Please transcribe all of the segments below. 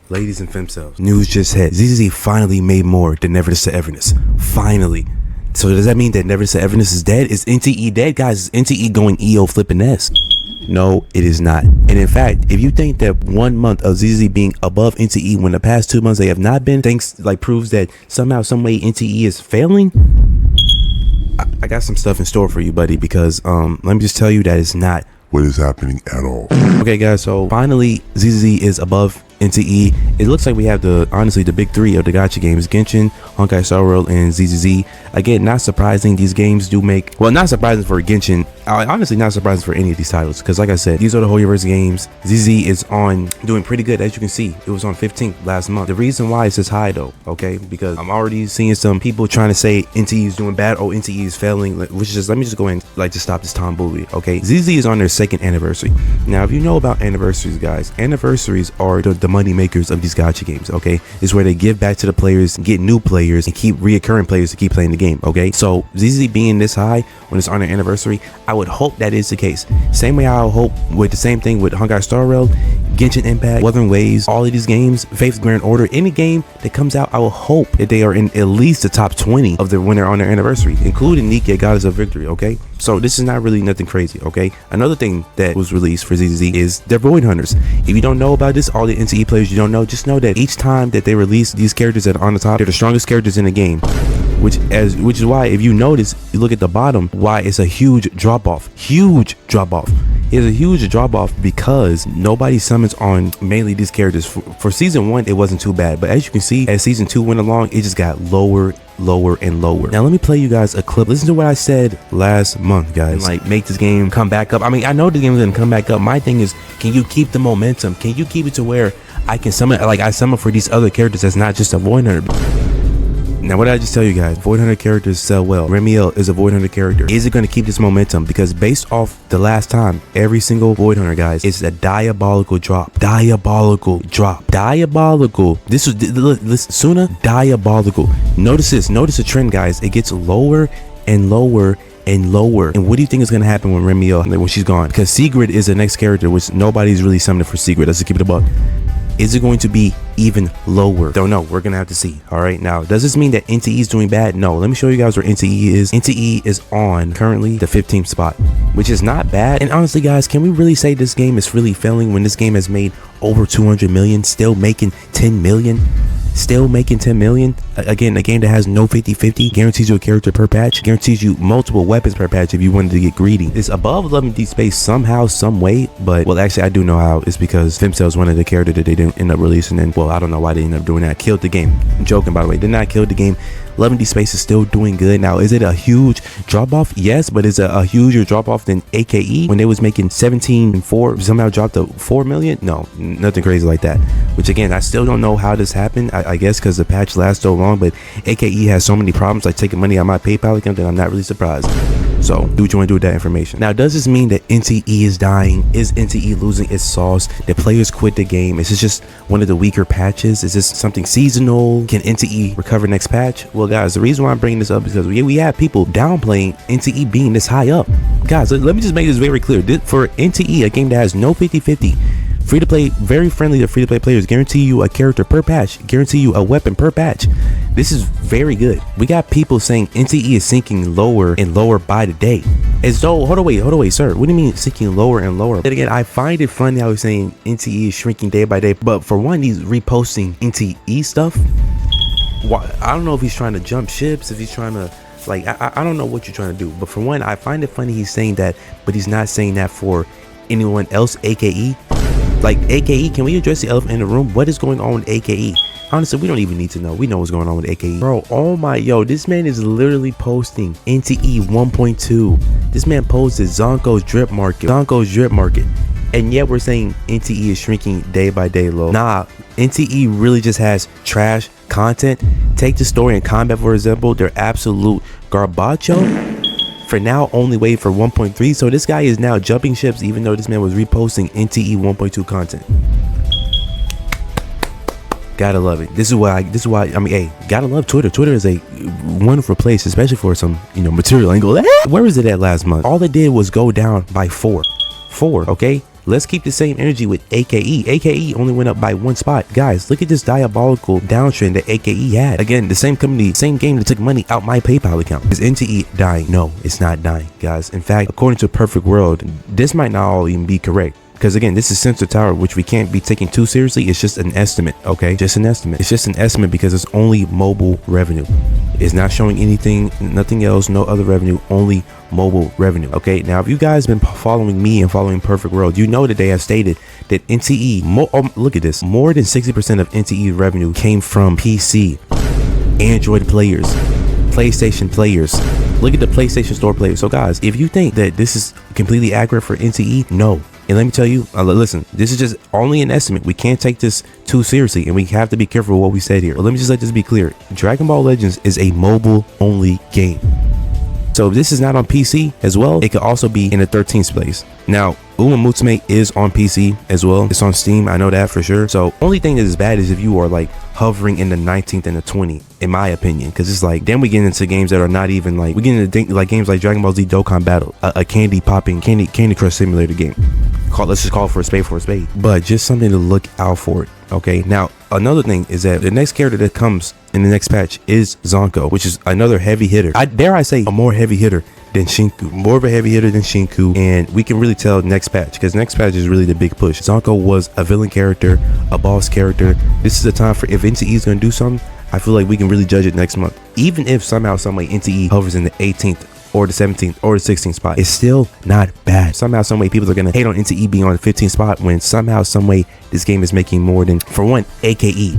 Ladies and femcells, news just hit. ZZZ finally made more than Never to Everness. Finally. So does that mean that Never to Everness is dead? Is NTE dead, guys? Is NTE going EO flipping S? No, it is not. And in fact, if you think that 1 month of ZZZ being above NTE when the past 2 months they have not been, proves that somehow, some way NTE is failing, I got some stuff in store for you, buddy, because let me just tell you that it's not what is happening at all. Okay, guys, so finally ZZZ is above NTE. It looks like we have honestly the big three of the gacha games: Genshin, Honkai Star Rail, and ZZZ. Again, not surprising, these games do make, well, not surprising for Genshin, honestly not surprising for any of these titles, because like I said, these are the whole universe games. ZZZ is on doing pretty good, as you can see. It was on 15th last month. The reason why it's this high though, okay, because I'm already seeing some people trying to say NTE is doing bad, oh, NTE is failing, which is just, let me just go ahead and just stop this tomfoolery. Okay, ZZZ is on their 2nd anniversary. Now, if you know about anniversaries, guys, anniversaries are the money makers of these gacha games. Okay, it's where they give back to the players, get new players, and keep reoccurring players to keep playing the game. Okay, so ZZZ being this high when it's on their anniversary, I would hope that is the case. Same way I would hope with the same thing with Honkai Star Rail, Genshin Impact, Wuthering Waves, all of these games, Faith's Grand Order, any game that comes out, I will hope that they are in at least the top 20 of when they're on their anniversary, including Nikke, Goddess of Victory. Okay, so this is not really nothing crazy. Okay, another thing that was released for ZZZ is their Void Hunters. If you don't know about this, all the NTE players you don't know, just know that each time that they release these characters that are on the top, they're the strongest characters in the game. Which is why, if you notice, you look at the bottom, why it's a huge drop off. It's a huge drop off because nobody summons on mainly these characters. For season 1, it wasn't too bad, but as you can see, as season 2 went along, it just got lower and lower. Now let me play you guys a clip. Listen to what I said last month, guys. Like, make this game come back up. I mean, I know the game is gonna come back up. My thing is, can you keep the momentum? Can you keep it to where I can summon, like I summon for these other characters that's not just a Void Hunter? Now, what did I just tell you guys? Void Hunter characters sell well. Remiel is a Void Hunter character. Is it going to keep this momentum? Because based off the last time, every single Void Hunter, guys, is a diabolical drop. Diabolical. This was Suna, diabolical. Notice this. Notice the trend, guys. It gets lower and lower and lower. And what do you think is going to happen when Remiel, when she's gone? Because Sigrid is the next character, which nobody's really summoning for Sigrid. Let's just keep it a buck. Is it going to be even lower? Don't know. We're gonna have to see. All right, now, does this mean that NTE is doing bad? No. Let me show you guys where NTE is. NTE is on currently the 15th spot, which is not bad. And honestly, guys, can we really say this game is really failing when this game has made over 200 million, still making 10 million? Again, a game that has no 50-50, guarantees you a character per patch, guarantees you multiple weapons per patch if you wanted to get greedy. It's above 11 deep space somehow, some way, but, well, actually I do know how. It's because femcells wanted the character that they didn't end up releasing, and, well, I don't know why they ended up doing that. Killed the game. I'm joking, by the way. Did not kill the game. 11 deep space is still doing good. Now, is it a huge drop off? Yes, but is it a huger drop off than AKE when they was making 17 and 4, somehow dropped to 4 million? No, nothing crazy like that. Which, again, I still don't know how this happened. I guess because the patch lasts so long, but AKE has so many problems, like taking money out of my PayPal account, that I'm not really surprised. So do what you want to do with that information. Now, does this mean that NTE is dying? Is NTE losing its sauce? The players quit the game? Is this just one of the weaker patches? Is this something seasonal? Can NTE recover next patch? Well, guys, the reason why I'm bringing this up is because we have people downplaying NTE being this high up. Guys, let me just make this very clear. For NTE, a game that has no 50-50, free to play, very friendly to free to play players, guarantee you a character per patch, guarantee you a weapon per patch. This is very good. We got people saying NTE is sinking lower and lower by the day. As though, hold on, wait, sir. What do you mean sinking lower and lower? And again, I find it funny how he's saying NTE is shrinking day by day. But for one, he's reposting NTE stuff. I don't know if he's trying to jump ships, if he's trying to, like, I don't know what you're trying to do. But for one, I find it funny he's saying that, but he's not saying that for anyone else, AKE. Like, AKE, can we address the elephant in the room? What is going on with AKE? Honestly, we don't even need to know. We know what's going on with AKE. Bro, oh my, yo, this man is literally posting NTE 1.2. This man posted Zonko's drip market. And yet we're saying NTE is shrinking day by day low. Nah, NTE really just has trash content. Take the story and combat, for example. They're absolute garbacho. For now, only wait for 1.3. So this guy is now jumping ships, even though this man was reposting NTE 1.2 content. Gotta love it. This is why I mean, hey, gotta love Twitter. Twitter is a wonderful place, especially for some, material angle. Where was it at last month? All it did was go down by 4. Okay? Let's keep the same energy with AKE. AKE only went up by 1 spot. Guys, look at this diabolical downtrend that AKE had. Again, the same company, same game that took money out my PayPal account. Is NTE dying? No, it's not dying, guys. In fact, according to Perfect World, this might not all even be correct. Because again, this is Sensor Tower, which we can't be taking too seriously. It's just an estimate, okay? Just an estimate. It's just an estimate because it's only mobile revenue. It's not showing anything, nothing else, no other revenue, only mobile revenue, okay? Now, if you guys been following me and following Perfect World, you know that they have stated that NTE, look at this, more than 60% of NTE revenue came from PC, Android players, PlayStation players. Look at the PlayStation Store players. So guys, if you think that this is completely accurate for NTE, no. And let me tell you, listen, this is just only an estimate. We can't take this too seriously, and we have to be careful with what we said here. But let me just let this be clear. Dragon Ball Legends is a mobile-only game. So if this is not on PC as well, it could also be in the 13th place. Now, Uma Musume is on PC as well. It's on Steam. I know that for sure. So only thing that is bad is if you are like hovering in the 19th and the 20th, in my opinion, because it's like then we get into games that are not even like we get into like games like Dragon Ball Z Dokkan Battle, a candy crush simulator game. Let's just call it for a spade, but just something to look out for. Okay, now another thing is that the next character that comes in the next patch is Zonko, which is another heavy hitter. Dare I say a more heavy hitter than Shinku, more of a heavy hitter than Shinku, and we can really tell next patch, because next patch is really the big push. Zonko was a villain character, a boss character. This is the time for, if NTE is going to do something, I feel like we can really judge it next month. Even if somehow, some way NTE hovers in the 18th or the 17th or the 16th spot, it's still not bad. Somehow, some way people are gonna hate on NTE being on the 15th spot when somehow, some way this game is making more than, for one, AKE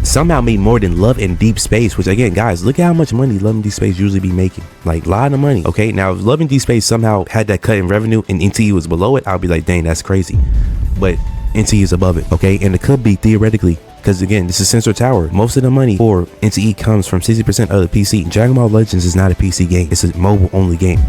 somehow made more than Love and Deep Space, which again, guys, look at how much money Love and Deep Space usually be making. Like a lot of money. Okay, now if Love and Deep Space somehow had that cut in revenue and NTE was below it, I'll be like, dang, that's crazy. But NTE is above it, okay? And it could be theoretically, because again, this is Sensor Tower. Most of the money for NTE comes from 60% of the PC. Dragon Ball Legends is not a PC game. It's a mobile only game.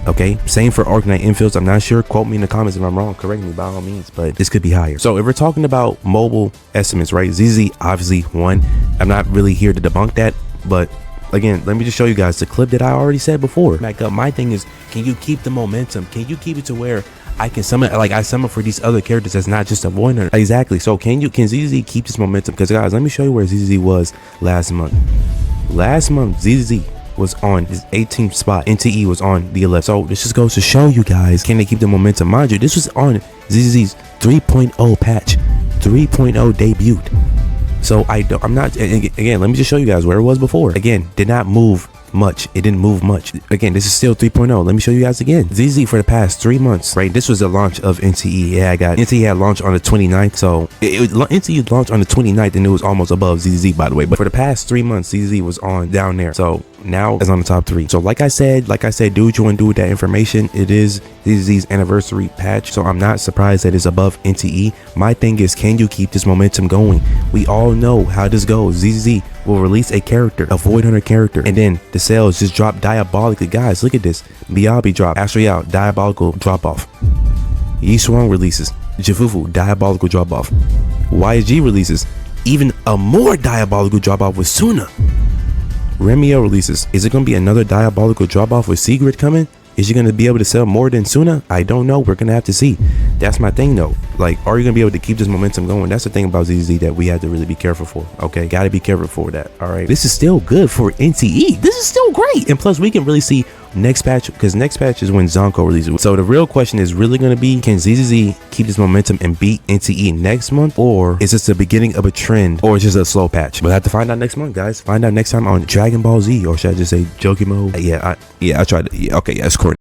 Okay, same for Arcanite Infields. I'm not sure. Quote me in the comments if I'm wrong. Correct me by all means, but this could be higher. So if we're talking about mobile estimates, right? ZZ obviously won. I'm not really here to debunk that, but again, let me just show you guys the clip that I already said before. Back up. My thing is, can you keep the momentum? Can you keep it to where I can summon, like I summon for these other characters that's not just a winner? Exactly. So can ZZ keep this momentum? Because guys, let me show you where ZZ was last month. Last month, ZZ was on his 18th spot. NTE was on the 11th. So this just goes to show you guys, can they keep the momentum? Mind you, this was on ZZ's 3.0 patch, 3.0 debuted. So I'm not, again, let me just show you guys where it was before. Again, did not move much. It didn't move much. Again, this is still 3.0. Let me show you guys again. ZZ for the past 3 months, right? This was the launch of NTE. Yeah, I got NTE had launched on the 29th. So NTE launched on the 29th and it was almost above ZZ, by the way. But for the past 3 months, ZZ was on down there. So now it's on the top 3. So like I said, do what you want to do with that information. It is ZZ's anniversary patch. So I'm not surprised that it's above NTE. My thing is, can you keep this momentum going? We all know how this goes. ZZ will release a character, a Void Hunter character, and then the sales just drop diabolically. Guys, look at this. Miyabi drop, Astro Out, diabolical drop off. Yishuang releases, Jifufu, diabolical drop off. YG releases, even a more diabolical drop off with Suna. Remio releases. Is it going to be another diabolical drop off with Sigrid coming? Is she going to be able to sell more than Suna? I don't know. We're going to have to see. That's my thing though. Like, are you going to be able to keep this momentum going? That's the thing about ZZ that we have to really be careful for. Okay, got to be careful for that. All right, this is still good for NTE. This is still great. And plus we can really see next patch, because next patch is when Zonko releases. So the real question is really going to be, can ZZ keep this momentum and beat NTE next month, or is this the beginning of a trend, or is just a slow patch? We'll have to find out next month, guys. Find out next time on Dragon Ball Z, or should I just say Jokinmo? I tried to, okay, that's correct.